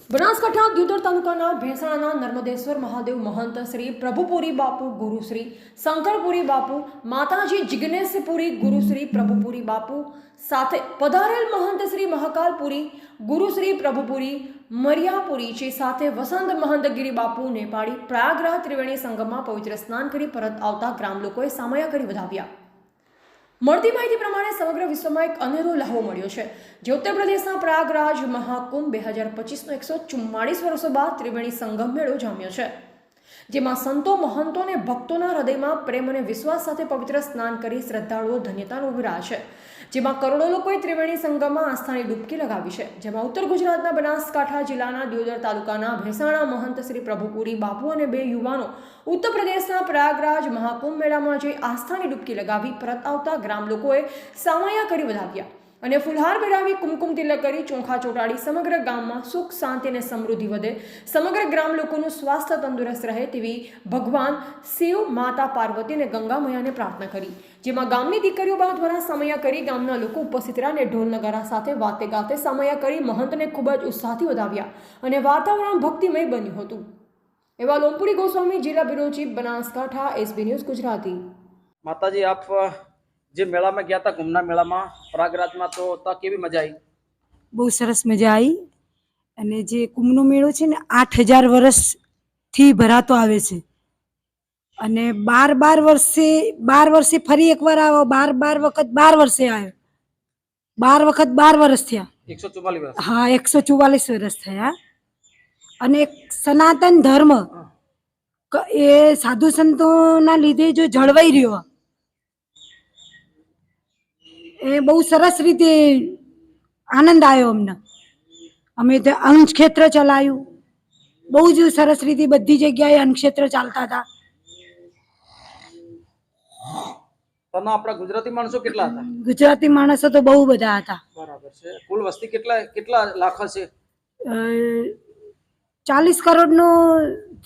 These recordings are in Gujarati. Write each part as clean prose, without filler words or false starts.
બનાસકાંઠા દિયોદર તાલુકાના ભેંસાણાના નર્મદેશ્વર મહાદેવ મહંત શ્રી પ્રભુપુરી બાપુ ગુરુશ્રી શંકરપુરી બાપુ માતાજી જિગ્નેશપુરી ગુરુશ્રી પ્રભુપુરી બાપુ સાથે પધારેલ મહંત શ્રી મહાકાલપુરી ગુરુશ્રી પ્રભુપુરી મરિયાપુરીજી સાથે વસંત મહંતગીરી બાપુ નેપાળી પ્રયાગરાજ ત્રિવેણી સંગમમાં પવિત્ર સ્નાન કરી પરત આવતા ગ્રામ લોકોએ સામયા કરી વધાવ્યા। મળતી માહિતી પ્રમાણે સમગ્ર વિશ્વમાં એક અનેરો લહાવો મળ્યો છે, જે ઉત્તર પ્રદેશના પ્રયાગરાજ મહાકુંભ 2025નો 144 વર્ષો બાદ ત્રિવેણી સંગમ મેળો જામ્યો છે, જેમાં સંતો મહંતો અને ભક્તોના હૃદયમાં પ્રેમ અને વિશ્વાસ સાથે પવિત્ર સ્નાન કરી શ્રદ્ધાળુઓ ધન્યતા અનુભવી રહ્યા છે, જેમાં કરોડો લોકોએ ત્રિવેણી સંગમમાં આસ્થાની ડૂબકી લગાવી છે। જેમાં ઉત્તર ગુજરાતના બનાસકાંઠા જિલ્લાના દિયોદર તાલુકાના ભેંસાણા મહંત શ્રી પ્રભુપુરી બાપુ અને 2 યુવાનો ઉત્તર પ્રદેશના પ્રયાગરાજ મહાકુંભ મેળામાં જઈ આસ્થાની ડૂબકી લગાવી પરત આવતા ગ્રામ લોકોએ સામયા કરી વધાવ્યા અને ફુલહાર પહેરાવી કુમકુમ તિલક કરી ચોખા ચોટાડી સમગ્ર ગામમાં સુખ શાંતિ અને સમૃદ્ધિ વધે, સમગ્ર ગ્રામ લોકોનું સ્વાસ્થ્ય તંદુરસ્ત રહે તેવી ભગવાન શિવ, માતા પાર્વતી અને ગંગા મૈયાને પ્રાર્થના કરી। જેમાં ગામની દીકરીઓ બા દ્વારા સામયા કરી ગામના લોકો ઉપસ્થિત રહ્યા અને ઢોલ નગારા સાથે વાતે ગાતે સામયા કરી મહંતને ખૂબ જ ઉત્સાહથી વધાવ્યા અને વાતાવરણ ભક્તિમય બન્યું હતું। એવા લોમપુરી ગોસ્વામી, જિલ્લા bureau chief, Banaskantha, SB news Gujarati. माताजी आप જે મેળામાં ગયા હતા, કુંભના મેળામાં પ્રયાગરાજમાં, તો ત્યાં કેવી મજા આવી? બહુ સરસ મજા આવી। અને જે કુંભનો મેળો છે ને 8000 વર્ષથી ભરાતો આવે છે અને 12 વર્ષે ફરી એકવાર આવ્યો, 12 વખત 12 વર્ષે આવ્યો, 12 વખત 12 વર્ષ થયા, 144 વર્ષ। હા, 144 વર્ષ થયા। અને એક સનાતન ધર્મ એ સાધુ સંતોના લીધે જો જળવાઈ રહ્યો, એ બહુ સરસ રીતે આનંદ આવ્યો અમને। અમે તો અન્નક્ષેત્ર ચલાવ્યું, બહુ જ સરસ રીતે બધી જગ્યાએ અન્નક્ષેત્ર ચાલતા હતા। તને આપણા ગુજરાતી માણસો કેટલા હતા? ગુજરાતી માણસો તો બહુ બધા હતા। બરાબર છે। કુલ વસ્તી કેટલા લાખ હશે? 40 કરોડનો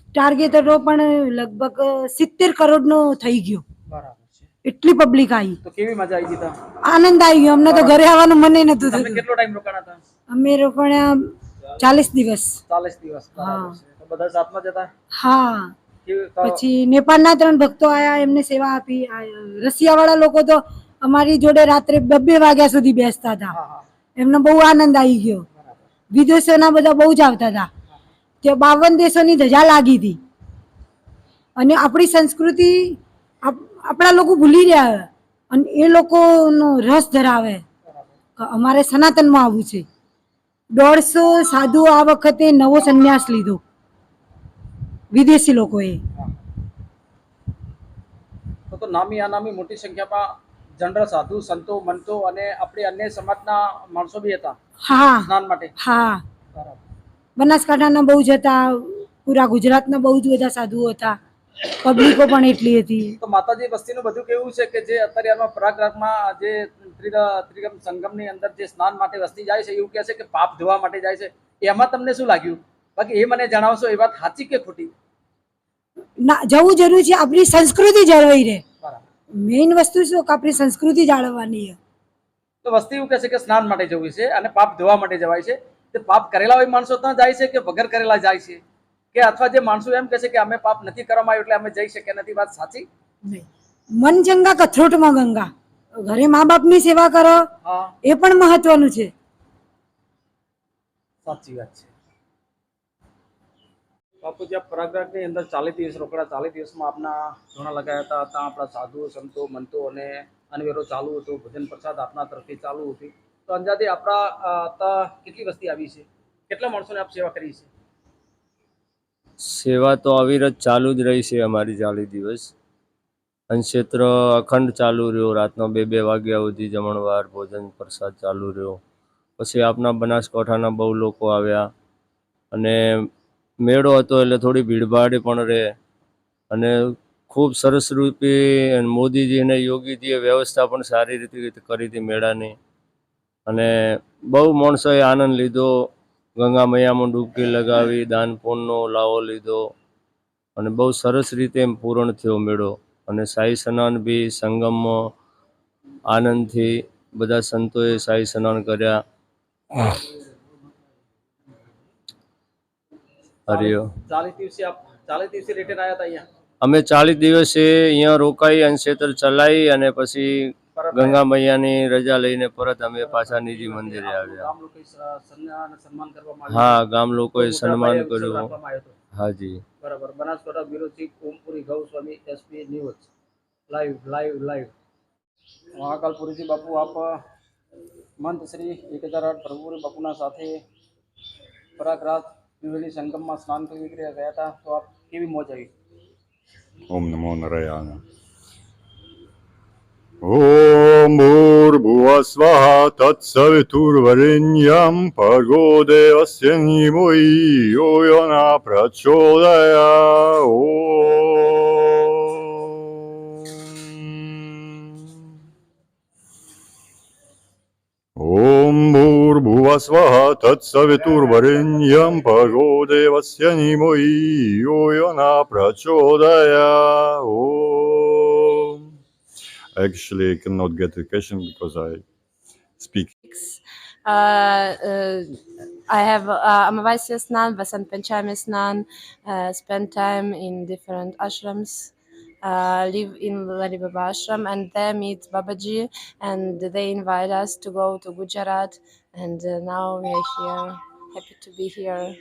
ટાર્ગેટ હતો, પણ લગભગ 70 કરોડનો થઈ ગયો। બરાબર છે। એટલી પબ્લિક આવી, તો કેવી મજા આવી ગઈ? આનંદ આવી ગયો અમને તો। ઘરે આવવાનું મને નતું તમે થતું। કેટલો ટાઈમ રોકાણા હતા? અમે રોકાણા 40 દિવસ। 40 દિવસ। બરાબર છે। તો બધા સાથમાં જતા? હા। કેવી પછી નેપાળના 3 ભક્તો આયા, એમને સેવા આપી। રશિયાવાળા લોકો તો અમારી જોડે રાત્રે 2 વાગ્યા સુધી બેસતા હતા। હા, હા, એમને બહુ આનંદ આવી ગયો। વિદેશોના બધા બહુ જ આવતા હતા। તે 52 દેશોની ધજા લાગી હતી અને આપણી સંસ્કૃતિ આપણા લોકો ભૂલી રહ્યા અને એ લોકોનો રસ ધરાવે કે અમારે સનાતનમાં આવવું છે। 150 સાધુ આ વખતે નવો સંન્યાસ લીધો વિદેશી લોકોએ। તો નામી અનામી મોટી સંખ્યામાં જનરલ સાધુ, સંતો, મંતો અને આપણે અન્ય સમાજના માણસો બી હતા હા સ્નાન માટે? હા, બરાબર। બનાસકાંઠાના બહુ જ હતા, પૂરા ગુજરાતના બહુ જ બધા સાધુઓ હતા, પબ્લિકો પણ એટલી હતી। તો માતાજી વસ્તીનું બધું કેવું છે કે જે અત્યારે આમાં પ્રયાગરાજમાં જે ત્રિગમ સંગમની અંદર જે સ્નાન માટે વસ્તી જાય છે, એવું કહે છે કે પાપ ધોવા માટે જાય છે, એમાં તમને શું લાગ્યું? બાકી એ મને જણાવશો, એ વાત સાચી કે ખોટી? ના, જવું જરૂરી છે, આપણી સંસ્કૃતિ જળવાઈ રહે। બરાબર। મેઇન વસ્તુ શું કે આપણી સંસ્કૃતિ જાળવવાની છે। તો વસ્તી એવું કહે છે કે સ્નાન માટે જવું છે અને પાપ ધોવા માટે જવાય છે। તે પાપ કરેલા હોય માણસો ત્યાં જાય છે કે વગર કરેલા જાય છે? કે અથવા જે માણસો એમ કહે છે કે અમે પાપ નથી કરવામાં આવ્યું એટલે અમે જઈ શકીએ નથી, વાત સાચી? મન ચંગા કથરોટમાં ગંગા। ઘરે મા બાપની સેવા કરો, હા, એ પણ મહત્વનું છે। સાચી વાત છે। બાપુજી, આ પ્રયાગરાજની અંદર 40 દિવસ રોકડા, 40 દિવસમાં આપના ઘણા લગાયા હતા, ત્યાં આપણા સાધુ, સંતો, મંતો અને અનવેરો ચાલુ હતું, ભજન પ્રસાદ આપના તરફથી ચાલુ હતી। તો અંદાજે આપણા ત્યાં કેટલી વસ્તી આવી છે? કેટલા માણસોને આપ સેવા કરી છે? સેવા તો અવિરત ચાલુ જ રહી છે અમારી 40 દિવસ। અન્નક્ષેત્ર અખંડ ચાલુ રહ્યો, રાતનો 2-2 વાગ્યા સુધી જમણવાર, ભોજન પ્રસાદ ચાલુ રહ્યો। પછી આપણા બનાસકાંઠાના બહુ લોકો આવ્યા અને મેળો હતો એટલે થોડી ભીડભાડ પણ રહે અને ખૂબ સરસ રૂપે મોદીજી અને યોગીજીએ વ્યવસ્થા પણ સારી રીતે કરી હતી મેળાની અને બહુ માણસોએ આનંદ લીધો। ગંગા મૈયામાં ડૂબકી લગાવી, દાન પુણ્યનો લાવો લીધો અને બહુ સરસ રીતે પૂર્ણ થયો મેળો। અને શાહી સ્નાન બી સંગમમાં આનંદથી બધા સંતોએ શાહી સ્નાન કર્યા। હરિયો 40 દિવસે આપ 40 દિવસે રિટર્ન આવ્યા હતા અહીંયા અમે 40 દિવસે અહીંયા રોકાઈ અનક્ષેત્ર ચલાવી અને પછી પરત ગંગા મૈયાની રજા લઈને પરત અમે પાછા નિધિ મંદિરે આવ્યા. ગામ લોકોએ સન્માન કરવામાં હા, ગામ લોકોએ મોટા સન્માન પાયે ઉત્સવ કર્યું. રાખવામાં આવ્યો હતો. હાજી. બરાબર. Banaskantha bureau chief Ompuri Goswami SP news live Mahakalpuriji Bapu આપ મંત શ્રી 1008 પ્રભુપુરી બાપુના સાથે પરાગરાત ત્રિવેણી સંગમમાં સ્નાન કરી ગયા હતા તો આપ કેવી મોજ આવી? ઓમ નમો નારાયણ. ઓમ ભૂર્ભુવસ્વઃ તત્સવિતુર્વરેણ્યં ભર્ગો દેવસ્ય ધીમહિ યો યો ન પ્રચોદયાत्. ઓમ ભૂર્ભુવસ્વઃ તત્સવિતુર્વરેણ્યં ભર્ગો દેવસ્ય ધીમહિ યો યો ન પ્રચોદયાत्. Actually, I cannot get the question because I speak. I have Amavasya Snan, Vasant Panchami Snan, spend time in different ashrams, live in Lali Baba ashram, and there meet Babaji, and they invite us to go to Gujarat, and now we are here, happy to be here.